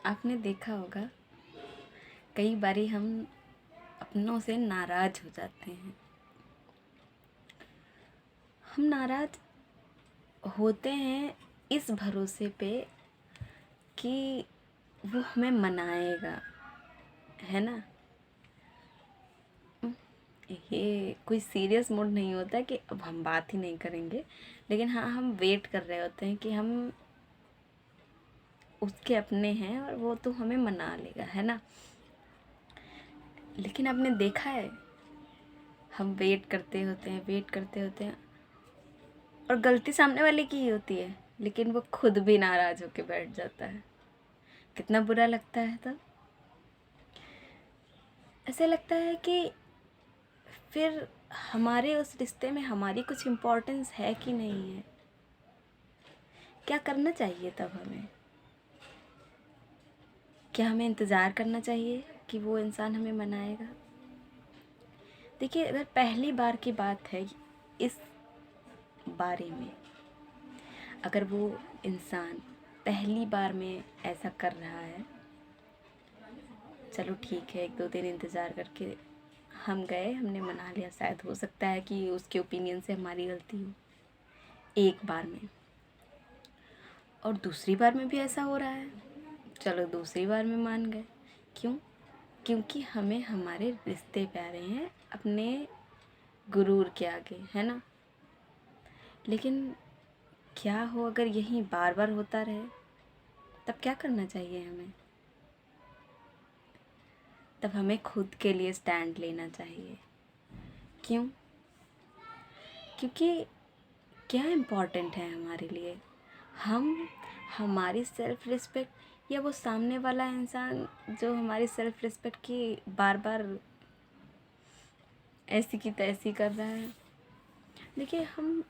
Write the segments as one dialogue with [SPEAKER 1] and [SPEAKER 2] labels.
[SPEAKER 1] आपने देखा होगा कई बारी हम अपनों से नाराज़ हो जाते हैं। हम नाराज़ होते हैं इस भरोसे पे कि वो हमें मनाएगा, है ना। ये कोई सीरियस मूड नहीं होता कि अब हम बात ही नहीं करेंगे, लेकिन हाँ, हम वेट कर रहे होते हैं कि हम उसके अपने हैं और वो तो हमें मना लेगा, है ना। लेकिन आपने देखा है, हम वेट करते होते हैं और गलती सामने वाले की ही होती है, लेकिन वो खुद भी नाराज़ होके बैठ जाता है। कितना बुरा लगता है तब। ऐसे लगता है कि फिर हमारे उस रिश्ते में हमारी कुछ इम्पोर्टेंस है कि नहीं है। क्या करना चाहिए तब हमें? क्या हमें इंतज़ार करना चाहिए कि वो इंसान हमें मनाएगा? देखिए, अगर पहली बार की बात है इस बारे में, अगर वो इंसान पहली बार में ऐसा कर रहा है, चलो ठीक है, 1-2 दिन इंतज़ार करके हम गए, हमने मना लिया। शायद हो सकता है कि उसके ओपिनियन से हमारी गलती हो एक बार में, और दूसरी बार में भी ऐसा हो रहा है, चलो दूसरी बार में मान गए। क्यों? क्योंकि हमें हमारे रिश्ते प्यारे हैं अपने गुरूर के आगे, है ना। लेकिन क्या हो अगर यही बार बार होता रहे, तब क्या करना चाहिए हमें? तब हमें खुद के लिए स्टैंड लेना चाहिए। क्यों? क्योंकि क्या इम्पोर्टेंट है हमारे लिए, हम, हमारी सेल्फ रिस्पेक्ट, या वो सामने वाला इंसान जो हमारी सेल्फ रिस्पेक्ट की बार बार ऐसी की तैसी कर रहा है। देखिए, हम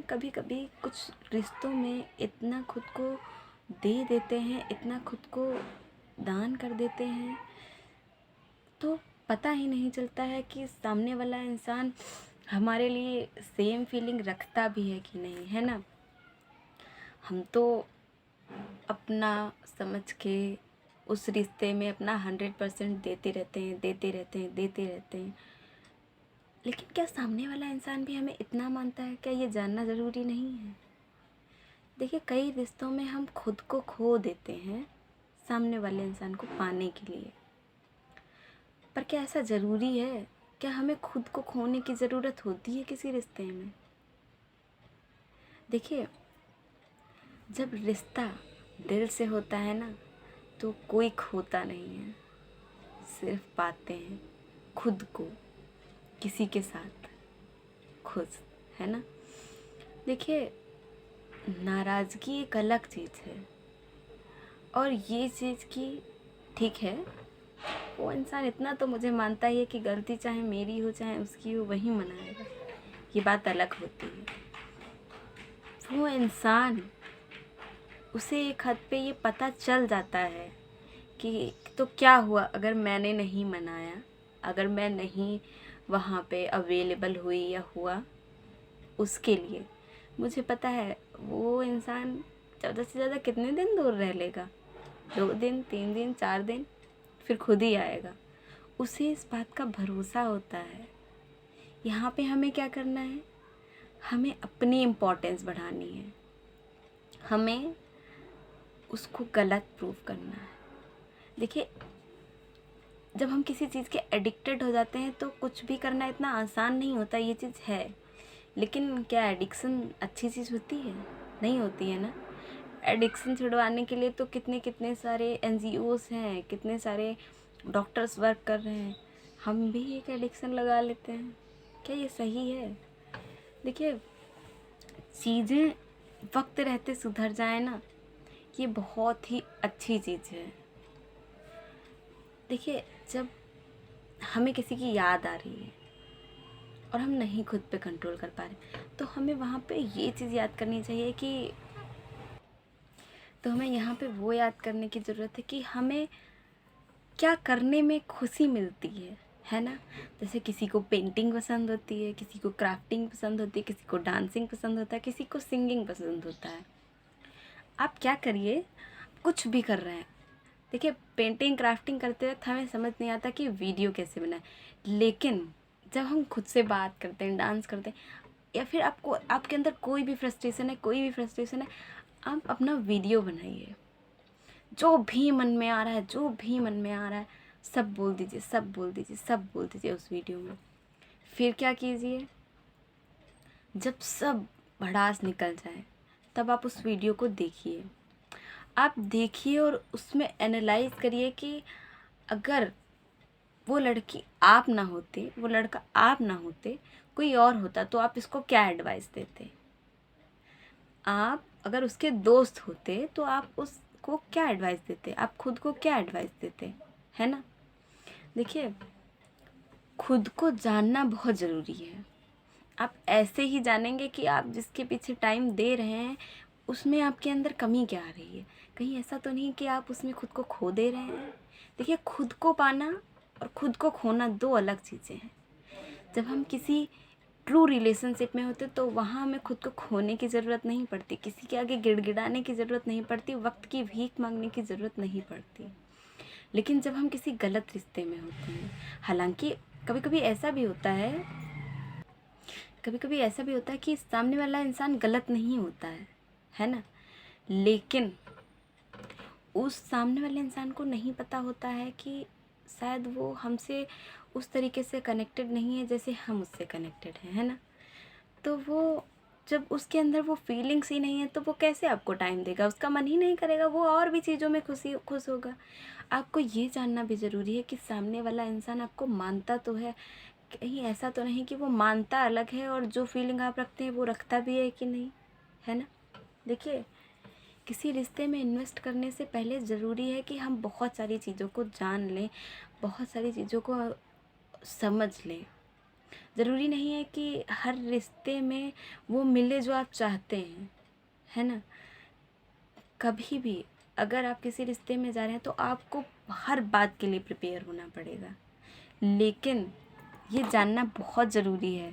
[SPEAKER 1] कभी कभी कुछ रिश्तों में इतना खुद को दे देते हैं, इतना खुद को दान कर देते हैं, तो पता ही नहीं चलता है कि सामने वाला इंसान हमारे लिए सेम फीलिंग रखता भी है कि नहीं, है ना। हम तो अपना समझ के उस रिश्ते में अपना 100% देते रहते हैं। लेकिन क्या सामने वाला इंसान भी हमें इतना मानता है? क्या ये जानना ज़रूरी नहीं है? देखिए, कई रिश्तों में हम खुद को खो देते हैं सामने वाले इंसान को पाने के लिए, पर क्या ऐसा ज़रूरी है? क्या हमें खुद को खोने की ज़रूरत होती है किसी रिश्ते में? देखिए, जब रिश्ता दिल से होता है ना, तो कोई खोता नहीं है, सिर्फ पाते हैं खुद को किसी के साथ खुद, है ना। देखिए, नाराज़गी एक अलग चीज़ है, और ये चीज़ की, ठीक है, वो इंसान इतना तो मुझे मानता ही है कि गलती चाहे मेरी हो चाहे उसकी हो, वही मनाएगा, ये बात अलग होती है। वो इंसान, उसे एक हद पे ये पता चल जाता है कि तो क्या हुआ अगर मैंने नहीं मनाया, अगर मैं नहीं वहाँ पे अवेलेबल हुई या हुआ उसके लिए। मुझे पता है वो इंसान ज़्यादा से ज़्यादा कितने दिन दूर रह लेगा, 2 दिन, 3 दिन, 4 दिन, फिर खुद ही आएगा। उसे इस बात का भरोसा होता है। यहाँ पे हमें क्या करना है? हमें अपनी इम्पोर्टेंस बढ़ानी है, हमें उसको गलत प्रूव करना है। देखिए, जब हम किसी चीज़ के एडिक्टेड हो जाते हैं तो कुछ भी करना इतना आसान नहीं होता, ये चीज़ है। लेकिन क्या एडिक्शन अच्छी चीज़ होती है? नहीं होती है ना। एडिक्शन छुड़वाने के लिए तो कितने कितने सारे NGOs हैं, कितने सारे डॉक्टर्स वर्क कर रहे हैं। हम भी एक एडिक्शन लगा लेते हैं, क्या ये सही है? देखिए, चीज़ें वक्त रहते सुधर जाए ना, ये बहुत ही अच्छी चीज़ है। देखिए, जब हमें किसी की याद आ रही है और हम नहीं खुद पे कंट्रोल कर पा रहे, तो हमें वहाँ पे ये चीज़ याद करनी चाहिए कि, तो हमें यहाँ पे वो याद करने की ज़रूरत है कि हमें क्या करने में खुशी मिलती है ना। जैसे किसी को पेंटिंग पसंद होती है, किसी को क्राफ्टिंग पसंद होती है, किसी को डांसिंग पसंद होता है, किसी को सिंगिंग पसंद होता है। आप क्या करिए, कुछ भी कर रहे हैं। देखिए, पेंटिंग क्राफ्टिंग करते वक्त हमें समझ नहीं आता कि वीडियो कैसे बनाए, लेकिन जब हम खुद से बात करते हैं, डांस करते हैं, या फिर आपको आपके अंदर कोई भी फ्रस्ट्रेशन है, कोई भी फ्रस्ट्रेशन है, आप अपना वीडियो बनाइए। जो भी मन में आ रहा है, जो भी मन में आ रहा है, सब बोल दीजिए, सब बोल दीजिए, सब बोल दीजिए उस वीडियो में। फिर क्या कीजिए, जब सब भड़ास निकल जाए तब आप उस वीडियो को देखिए। आप देखिए और उसमें एनालाइज करिए कि अगर वो लड़की आप ना होते, वो लड़का आप ना होते, कोई और होता, तो आप इसको क्या एडवाइस देते। आप अगर उसके दोस्त होते तो आप उसको क्या एडवाइस देते, आप खुद को क्या एडवाइस देते, है ना। देखिए, खुद को जानना बहुत ज़रूरी है। आप ऐसे ही जानेंगे कि आप जिसके पीछे टाइम दे रहे हैं उसमें आपके अंदर कमी क्या आ रही है। कहीं ऐसा तो नहीं कि आप उसमें खुद को खो दे रहे हैं। देखिए, खुद को पाना और खुद को खोना दो अलग चीज़ें हैं। जब हम किसी ट्रू रिलेशनशिप में होते तो वहाँ हमें खुद को खोने की ज़रूरत नहीं पड़ती, किसी के आगे गिड़गिड़ाने की ज़रूरत नहीं पड़ती, वक्त की भीख मांगने की ज़रूरत नहीं पड़ती। लेकिन जब हम किसी गलत रिश्ते में होते हैं, हालांकि कभी कभी ऐसा भी होता है, कभी कभी ऐसा भी होता है कि सामने वाला इंसान गलत नहीं होता है ना, लेकिन उस सामने वाले इंसान को नहीं पता होता है कि शायद वो हमसे उस तरीके से कनेक्टेड नहीं है जैसे हम उससे कनेक्टेड हैं, है ना। तो वो जब उसके अंदर वो फीलिंग्स ही नहीं है तो वो कैसे आपको टाइम देगा, उसका मन ही नहीं करेगा, वो और भी चीज़ों में खुश होगा। आपको ये जानना भी ज़रूरी है कि सामने वाला इंसान आपको मानता तो है, कहीं ऐसा तो नहीं कि वो मानता अलग है और जो फीलिंग आप रखते हैं वो रखता भी है कि नहीं, है ना। देखिए, किसी रिश्ते में इन्वेस्ट करने से पहले ज़रूरी है कि हम बहुत सारी चीज़ों को जान लें, बहुत सारी चीज़ों को समझ लें। ज़रूरी नहीं है कि हर रिश्ते में वो मिले जो आप चाहते हैं, है ना। कभी भी अगर आप किसी रिश्ते में जा रहे हैं तो आपको हर बात के लिए प्रिपेयर होना पड़ेगा, लेकिन ये जानना बहुत ज़रूरी है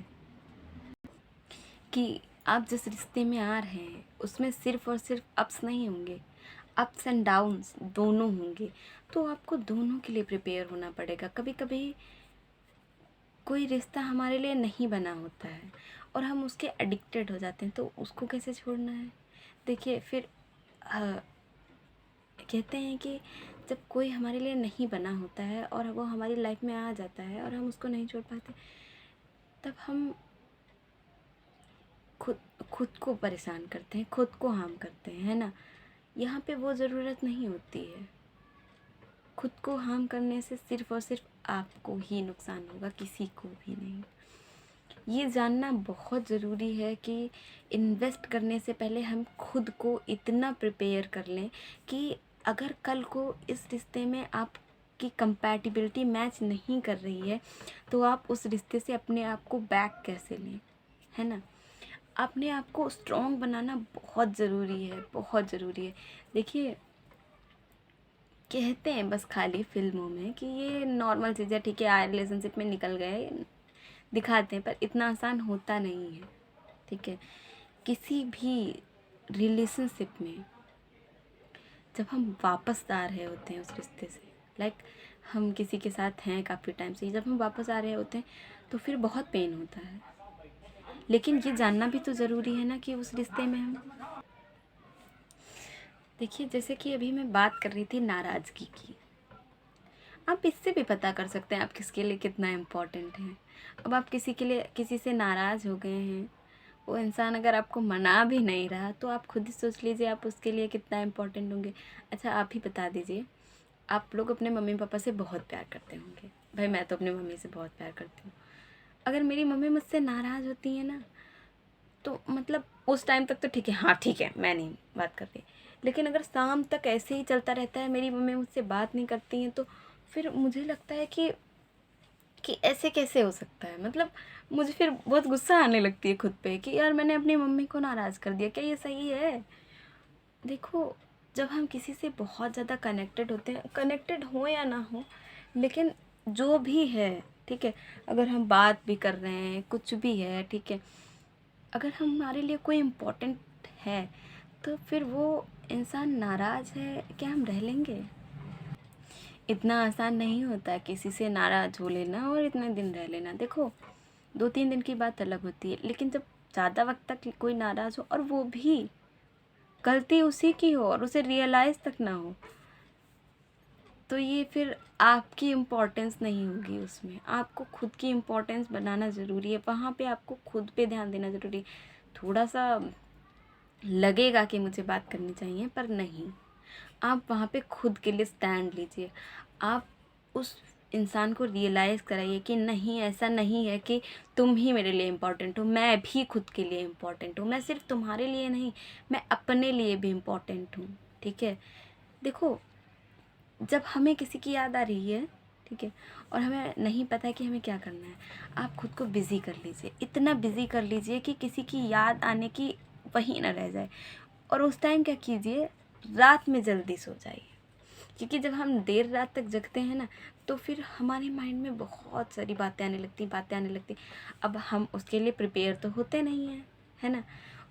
[SPEAKER 1] कि आप जिस रिश्ते में आ रहे हैं उसमें सिर्फ़ और सिर्फ अप्स नहीं होंगे, अप्स एंड डाउन्स दोनों होंगे। तो आपको दोनों के लिए प्रिपेयर होना पड़ेगा। कभी कभी कोई रिश्ता हमारे लिए नहीं बना होता है और हम उसके एडिक्टेड हो जाते हैं, तो उसको कैसे छोड़ना है। देखिए, फिर कहते हैं कि जब कोई हमारे लिए नहीं बना होता है और वो हमारी लाइफ में आ जाता है और हम उसको नहीं छोड़ पाते, तब हम खुद खुद को परेशान करते हैं, खुद को हार्म करते हैं, है ना। यहाँ पे वो ज़रूरत नहीं होती है। खुद को हार्म करने से सिर्फ़ और सिर्फ आपको ही नुकसान होगा, किसी को भी नहीं। ये जानना बहुत ज़रूरी है कि इन्वेस्ट करने से पहले हम खुद को इतना प्रिपेयर कर लें कि अगर कल को इस रिश्ते में आपकी कंपैटिबिलिटी मैच नहीं कर रही है तो आप उस रिश्ते से अपने आप को बैक कैसे लें, है ना। अपने आप को स्ट्रॉन्ग बनाना बहुत ज़रूरी है, बहुत ज़रूरी है। देखिए, कहते हैं बस खाली फिल्मों में कि ये नॉर्मल चीज़ है, ठीक है, आए रिलेशनशिप में निकल गए, दिखाते हैं, पर इतना आसान होता नहीं है, ठीक है। किसी भी रिलेशनशिप में जब हम वापस आ रहे होते हैं उस रिश्ते से, लाइक हम किसी के साथ हैं काफ़ी टाइम से, जब हम वापस आ रहे होते हैं तो फिर बहुत पेन होता है, लेकिन ये जानना भी तो ज़रूरी है ना कि उस रिश्ते में हम, देखिए जैसे कि अभी मैं बात कर रही थी नाराज़गी की, आप इससे भी पता कर सकते हैं आप किसके लिए कितना इम्पोर्टेंट हैं। अब आप किसी के लिए किसी से नाराज़ हो गए हैं, वो इंसान अगर आपको मना भी नहीं रहा तो आप खुद ही सोच लीजिए आप उसके लिए कितना इम्पोर्टेंट होंगे। अच्छा, आप ही बता दीजिए, आप लोग अपने मम्मी पापा से बहुत प्यार करते होंगे। भाई, मैं तो अपनी मम्मी से बहुत प्यार करती हूँ। अगर मेरी मम्मी मुझसे नाराज़ होती है ना, तो मतलब उस टाइम तक तो ठीक है, हाँ ठीक है, मैं नहीं बात करती, लेकिन अगर शाम तक ऐसे ही चलता रहता है, मेरी मम्मी मुझसे बात नहीं करती हैं, तो फिर मुझे लगता है कि ऐसे कैसे हो सकता है। मतलब मुझे फिर बहुत गुस्सा आने लगती है खुद पे कि यार मैंने अपनी मम्मी को नाराज़ कर दिया, क्या ये सही है। देखो, जब हम किसी से बहुत ज़्यादा कनेक्टेड होते हैं, कनेक्टेड हो या ना हो, लेकिन जो भी है, ठीक है, अगर हम बात भी कर रहे हैं, कुछ भी है, ठीक है, अगर हमारे लिए कोई इम्पोर्टेंट है तो फिर वो इंसान नाराज़ है, क्या हम रह लेंगे? इतना आसान नहीं होता किसी से नाराज़ हो लेना और इतने दिन रह लेना। देखो, 2-3 दिन की बात अलग होती है, लेकिन जब ज़्यादा वक्त तक कोई नाराज़ हो और वो भी गलती उसी की हो और उसे रियलाइज़ तक ना हो, तो ये फिर आपकी इम्पोर्टेंस नहीं होगी उसमें। आपको खुद की इम्पोर्टेंस बनाना ज़रूरी है, वहाँ पे आपको खुद पे ध्यान देना ज़रूरी है। थोड़ा-सा लगेगा कि मुझे बात करनी चाहिए, पर नहीं, आप वहाँ पे खुद के लिए स्टैंड लीजिए। आप उस इंसान को रियलाइज़ कराइए कि नहीं, ऐसा नहीं है कि तुम ही मेरे लिए इम्पोर्टेंट हो, मैं भी खुद के लिए इम्पोर्टेंट हूँ। मैं सिर्फ तुम्हारे लिए नहीं, मैं अपने लिए भी इम्पोर्टेंट हूँ, ठीक है? देखो, जब हमें किसी की याद आ रही है, ठीक है, और हमें नहीं पता है कि हमें क्या करना है, आप खुद को बिज़ी कर लीजिए, इतना बिज़ी कर लीजिए कि किसी की याद आने की वही ना रह जाए। और उस टाइम क्या कीजिए, रात में जल्दी सो जाइए, क्योंकि जब हम देर रात तक जगते हैं ना, तो फिर हमारे माइंड में बहुत सारी बातें आने लगती। अब हम उसके लिए प्रिपेयर तो होते नहीं हैं, है ना?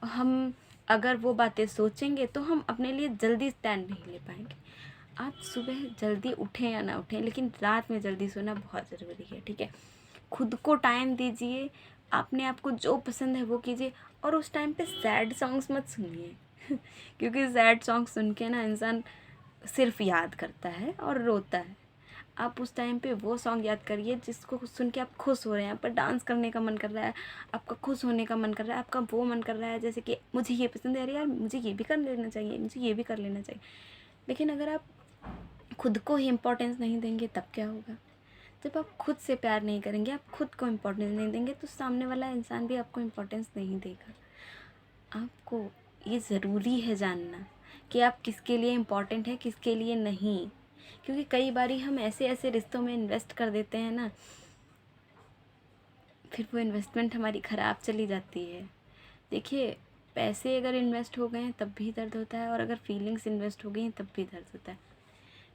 [SPEAKER 1] और हम अगर वो बातें सोचेंगे तो हम अपने लिए जल्दी स्टैंड नहीं ले पाएंगे। आप सुबह जल्दी उठें या ना उठें, लेकिन रात में जल्दी सोना बहुत ज़रूरी है, ठीक है? खुद को टाइम दीजिए, अपने आप को जो पसंद है वो कीजिए, और उस टाइम पे सैड सॉन्ग्स मत सुनिए क्योंकि सैड सॉन्ग सुन के ना इंसान सिर्फ याद करता है और रोता है। आप उस टाइम पे वो सॉन्ग याद करिए जिसको सुन के आप खुश हो रहे हैं, आप पर डांस करने का मन कर रहा है, आपका खुश होने का मन कर रहा है, आपका वो मन कर रहा है जैसे कि मुझे ये पसंद है, अरे यार मुझे ये भी कर लेना चाहिए, मुझे ये भी कर लेना चाहिए। लेकिन अगर आप खुद को ही इम्पोर्टेंस नहीं देंगे तब क्या होगा? जब आप खुद से प्यार नहीं करेंगे, आप खुद को इम्पोर्टेंस नहीं देंगे, तो सामने वाला इंसान भी आपको इम्पोर्टेंस नहीं देगा। आपको ये ज़रूरी है जानना कि आप किसके लिए इम्पोर्टेंट है, किसके लिए नहीं। क्योंकि कई बारी हम ऐसे ऐसे रिश्तों में इन्वेस्ट कर देते हैं ना, फिर वो इन्वेस्टमेंट हमारी ख़राब चली जाती है। देखिए, पैसे अगर इन्वेस्ट हो गए हैं तब भी दर्द होता है, और अगर फीलिंग्स इन्वेस्ट हो गई हैं तब भी दर्द होता है।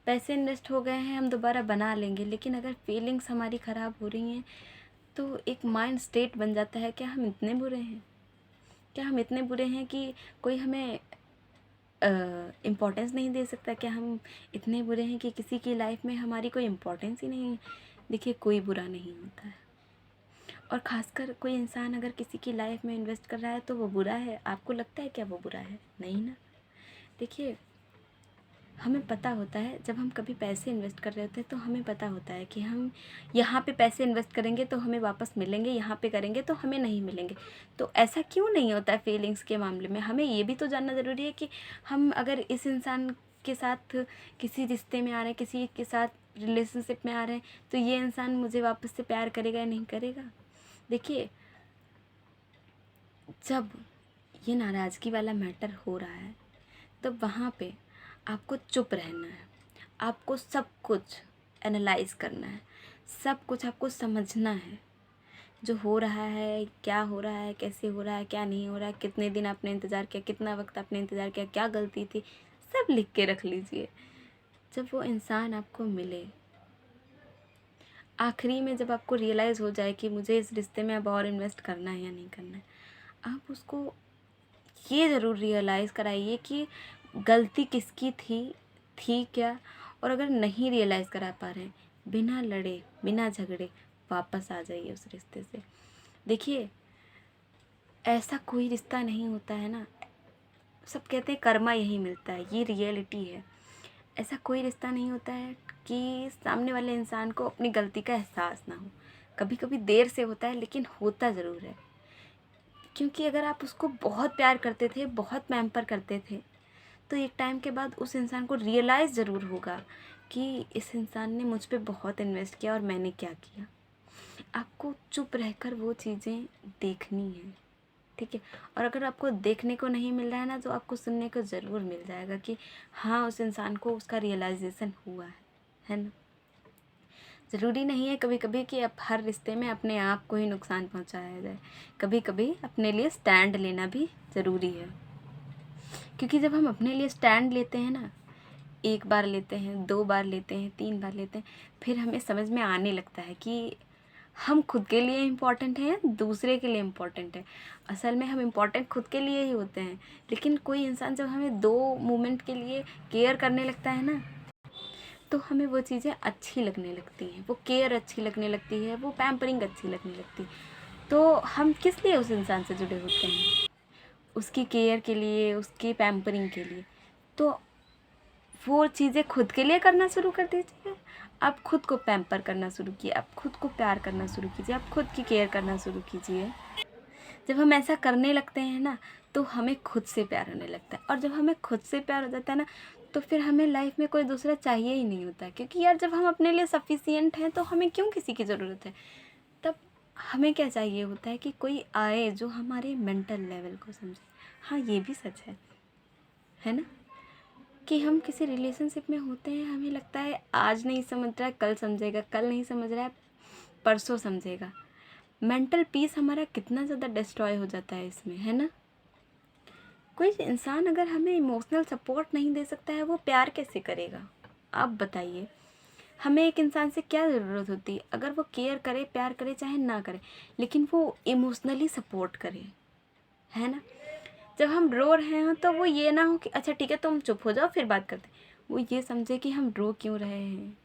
[SPEAKER 1] पैसे इन्वेस्ट हो गए हैं, हम दोबारा बना लेंगे, लेकिन अगर फीलिंग्स हमारी ख़राब हो रही हैं तो एक माइंड स्टेट बन जाता है, क्या हम इतने बुरे हैं? क्या हम इतने बुरे हैं कि कोई हमें इम्पोर्टेंस नहीं दे सकता? क्या हम इतने बुरे हैं कि किसी की लाइफ में हमारी कोई इम्पोर्टेंस ही नहीं है? देखिए, कोई बुरा नहीं होता है, और ख़ासकर कोई इंसान अगर किसी की लाइफ में इन्वेस्ट कर रहा है तो वो बुरा है। आपको लगता है क्या वो बुरा है? नहीं ना। देखिए, हमें पता होता है, जब हम कभी पैसे इन्वेस्ट कर रहे होते हैं तो हमें पता होता है कि हम यहाँ पे पैसे इन्वेस्ट करेंगे तो हमें वापस मिलेंगे, यहाँ पे करेंगे तो हमें नहीं मिलेंगे। तो ऐसा क्यों नहीं होता है फीलिंग्स के मामले में? हमें ये भी तो जानना ज़रूरी है कि हम अगर इस इंसान के साथ किसी रिश्ते में आ रहे हैं, किसी के साथ रिलेशनशिप में आ रहे हैं, तो ये इंसान मुझे वापस से प्यार करेगा या नहीं करेगा? देखिए, जब ये नाराज़गी वाला मैटर हो रहा है, तो वहाँ पे आपको चुप रहना है, आपको सब कुछ एनालाइज़ करना है, सब कुछ आपको समझना है। जो हो रहा है, क्या हो रहा है, कैसे हो रहा है, क्या नहीं हो रहा है, कितने दिन आपने इंतज़ार किया, कितना वक्त आपने इंतज़ार किया, क्या गलती थी, सब लिख के रख लीजिए। जब वो इंसान आपको मिले, आखिरी में जब आपको रियलाइज़ हो जाए कि मुझे इस रिश्ते में अब और इन्वेस्ट करना है या नहीं करना है, आप उसको ये ज़रूर रियलाइज़ कराइए कि गलती किसकी थी क्या। और अगर नहीं रियलाइज़ करा पा रहे हैं, बिना लड़े, बिना झगड़े वापस आ जाइए उस रिश्ते से। देखिए, ऐसा कोई रिश्ता नहीं होता है ना, सब कहते हैं कर्मा यही मिलता है, ये रियलिटी है। ऐसा कोई रिश्ता नहीं होता है कि सामने वाले इंसान को अपनी गलती का एहसास ना हो। कभी कभी देर से होता है, लेकिन होता ज़रूर है। क्योंकि अगर आप उसको बहुत प्यार करते थे, बहुत पैम्पर करते थे, तो एक टाइम के बाद उस इंसान को रियलाइज़ ज़रूर होगा कि इस इंसान ने मुझ पे बहुत इन्वेस्ट किया और मैंने क्या किया। आपको चुप रहकर वो चीज़ें देखनी है, ठीक है? और अगर आपको देखने को नहीं मिल रहा है ना, तो आपको सुनने को ज़रूर मिल जाएगा कि हाँ, उस इंसान को उसका रियलाइजेशन हुआ है ना? ज़रूरी नहीं है कभी कभी कि आप हर रिश्ते में अपने आप को ही नुकसान पहुंचाया जाए। कभी कभी अपने लिए स्टैंड लेना भी ज़रूरी है, क्योंकि जब हम अपने लिए स्टैंड लेते हैं ना, एक बार लेते हैं, 2 बार लेते हैं, 3 बार लेते हैं, फिर हमें समझ में आने लगता है कि हम खुद के लिए इम्पोर्टेंट हैं या दूसरे के लिए इम्पोर्टेंट है? असल में हम इम्पोर्टेंट खुद के लिए ही होते हैं, लेकिन कोई इंसान जब हमें 2 मोमेंट के लिए केयर करने लगता है ना, तो हमें वो चीज़ें अच्छी लगने लगती हैं, वो केयर अच्छी लगने लगती है, वो पैम्परिंग अच्छी लगने लगती है। तो हम किस लिए उस इंसान से जुड़े होते हैं? उसकी केयर के लिए, उसकी पैम्परिंग के लिए। तो वो चीज़ें खुद के लिए करना शुरू कर दीजिए। आप खुद को पैम्पर करना शुरू कीजिए, आप खुद को प्यार करना शुरू कीजिए, आप खुद की केयर करना शुरू कीजिए। जब हम ऐसा करने लगते हैं ना, तो हमें खुद से प्यार होने लगता है, और जब हमें खुद से प्यार हो जाता है ना, तो फिर हमें लाइफ में कोई दूसरा चाहिए ही नहीं होता है। क्योंकि यार जब हम अपने लिए सफिशिएंट हैं तो हमें क्यों किसी की ज़रूरत है? तब हमें क्या चाहिए होता है कि कोई आए जो हमारे मेंटल लेवल को समझे। हाँ, ये भी सच है ना? कि हम किसी रिलेशनशिप में होते हैं, हमें लगता है आज नहीं समझ रहा है कल समझेगा, कल नहीं समझ रहा है परसों समझेगा। मेंटल पीस हमारा कितना ज़्यादा डिस्ट्रॉय हो जाता है इसमें, है ना? कोई इंसान अगर हमें इमोशनल सपोर्ट नहीं दे सकता है, वो प्यार कैसे करेगा? आप बताइए। हमें एक इंसान से क्या ज़रूरत होती है? अगर वो केयर करे, प्यार करे, चाहे ना करे, लेकिन वो इमोशनली सपोर्ट करे, है ना? जब हम रो रहे हों तो वो ये ना हो कि अच्छा ठीक है तुम चुप हो जाओ फिर बात करते हैं। वो ये समझे कि हम रो क्यों रहे हैं,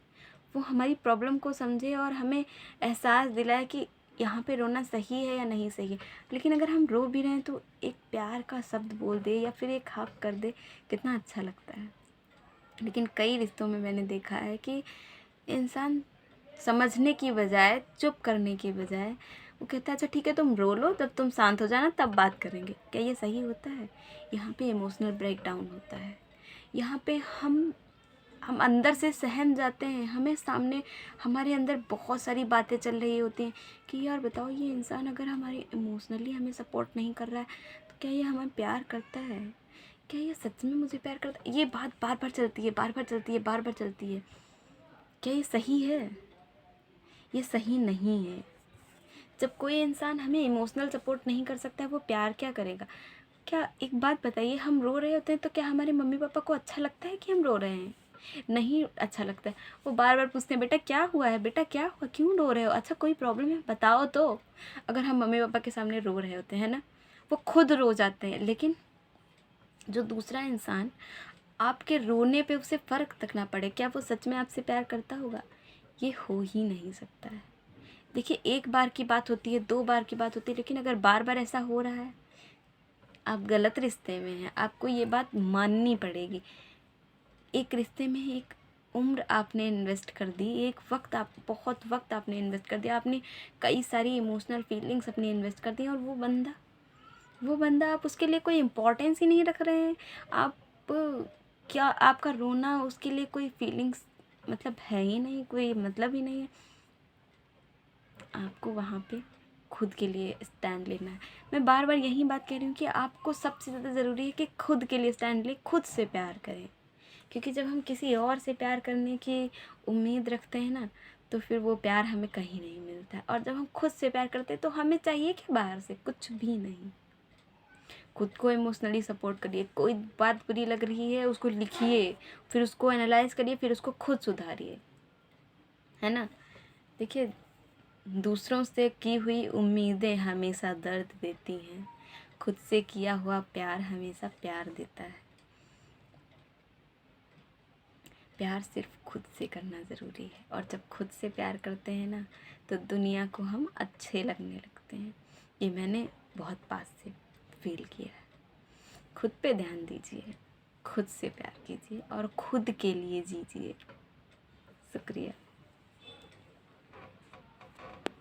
[SPEAKER 1] वो हमारी प्रॉब्लम को समझे और हमें एहसास दिलाए कि यहाँ पे रोना सही है या नहीं सही है। लेकिन अगर हम रो भी रहे हैं तो एक प्यार का शब्द बोल दे या फिर एक हक कर दे, कितना अच्छा लगता है। लेकिन कई रिश्तों में मैंने देखा है कि इंसान समझने की बजाय, चुप करने की बजाय, वो कहता है अच्छा ठीक है तुम रो लो, जब तुम शांत हो जाना तब बात करेंगे। क्या ये सही होता है? यहाँ पे इमोशनल ब्रेकडाउन होता है। यहाँ पे हम अंदर से सहम जाते हैं। हमें सामने हमारे अंदर बहुत सारी बातें चल रही होती हैं कि यार बताओ, ये इंसान अगर हमारे इमोशनली हमें सपोर्ट नहीं कर रहा है तो क्या ये हमें प्यार करता है? क्या ये सच में मुझे प्यार करता है? ये बात बार बार चलती है, बार बार चलती है, बार बार चलती है। क्या ये सही है? ये सही नहीं है। जब कोई इंसान हमें इमोशनल सपोर्ट नहीं कर सकता है, वो प्यार क्या करेगा? क्या एक बात बताइए, हम रो रहे होते हैं तो क्या हमारे मम्मी पापा को अच्छा लगता है कि हम रो रहे हैं? नहीं अच्छा लगता है। वो बार बार पूछते हैं बेटा क्या हुआ है, बेटा क्या हुआ, क्यों रो रहे हो, अच्छा कोई प्रॉब्लम है बताओ तो। अगर हम मम्मी पापा के सामने रो रहे होते हैं ना, वो खुद रो जाते हैं। लेकिन जो दूसरा इंसान, आपके रोने पे उसे फ़र्क तक ना पड़े, क्या वो सच में आपसे प्यार करता होगा? ये हो ही नहीं सकता है। देखिए, एक बार की बात होती है, 2 बार की बात होती है, लेकिन अगर बार बार ऐसा हो रहा है, आप गलत रिश्ते में हैं। आपको ये बात माननी पड़ेगी। एक रिश्ते में एक उम्र आपने इन्वेस्ट कर दी, एक वक्त, आप बहुत वक्त आपने इन्वेस्ट कर दिया, आपने कई सारी इमोशनल फीलिंग्स अपनी इन्वेस्ट कर दी, और वो बंदा आप उसके लिए कोई इम्पोर्टेंस ही नहीं रख रहे हैं। आप क्या, आपका रोना उसके लिए कोई फीलिंग्स मतलब है ही नहीं, कोई मतलब ही नहीं है। आपको वहाँ पे खुद के लिए स्टैंड लेना है। मैं बार बार यही बात कह रही हूँ कि आपको सबसे ज़्यादा ज़रूरी है कि खुद के लिए स्टैंड लें, खुद से प्यार करें। क्योंकि जब हम किसी और से प्यार करने की उम्मीद रखते हैं ना, तो फिर वो प्यार हमें कहीं नहीं मिलता है। और जब हम खुद से प्यार करते हैं तो हमें चाहिए कि बाहर से कुछ भी नहीं। खुद को इमोशनली सपोर्ट करिए। कोई बात बुरी लग रही है उसको लिखिए, फिर उसको एनालाइज करिए, फिर उसको खुद सुधारिए, है ना? देखिए, दूसरों से की हुई उम्मीदें हमेशा दर्द देती हैं, खुद से किया हुआ प्यार हमेशा प्यार देता है। प्यार सिर्फ खुद से करना ज़रूरी है, और जब खुद से प्यार करते हैं ना, तो दुनिया को हम अच्छे लगने लगते हैं। ये मैंने बहुत पास से फील किया है। खुद पे ध्यान दीजिए, खुद से प्यार कीजिए और खुद के लिए जीजिए। शुक्रिया।